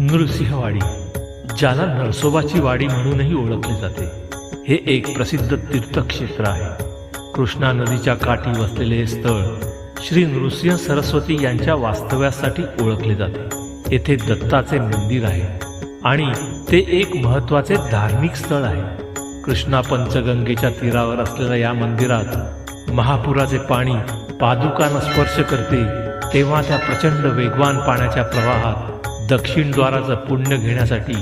नृसिंहवाडी, ज्याला नरसोबाची वाडी म्हणूनही ओळखले जाते, हे एक प्रसिद्ध तीर्थक्षेत्र आहे. कृष्णा नदीच्या काठी वसलेले हे स्थळ श्री नृसिंह सरस्वती यांच्या वास्तव्यासाठी ओळखले जाते. येथे दत्ताचे मंदिर आहे आणि ते एक महत्त्वाचे धार्मिक स्थळ आहे. कृष्णा पंचगंगेच्या तीरावर असलेल्या या मंदिरात महापुराचे पाणी पादुकांना स्पर्श करते तेव्हा त्या प्रचंड वेगवान पाण्याच्या प्रवाहात दक्षिण द्वाराचं पुण्य घेण्यासाठी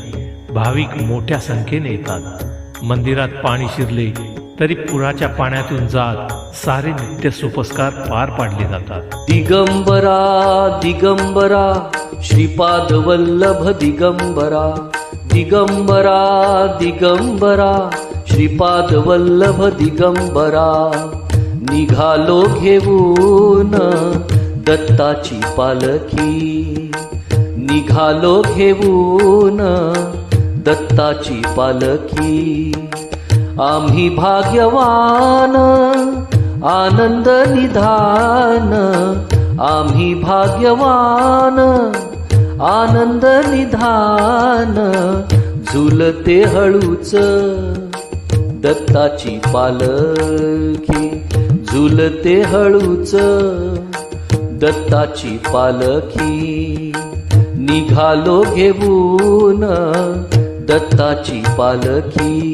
भाविक मोठ्या संख्येने येतात. मंदिरात पाणी शिरले तरी पुराच्या पाण्यातून जात सारे नित्य सोपस्कार पार पाडले जातात. दिगंबरा दिगंबरा श्रीपाद वल्लभ दिगंबरा, दिगंबरा दिगंबरा श्रीपाद वल्लभ दिगंबरा. निघालो घेऊन दत्ताची पालखी, निघालो घेऊन दत्ताची पालखी. आम्ही भाग्यवान आनंद निधान, आम्ही भाग्यवान आनंद निधान. झुलते हळूच दत्ताची पालखी, झुलते हळूच दत्ताची पालखी. निघालो घेऊन दत्ताची पालखी.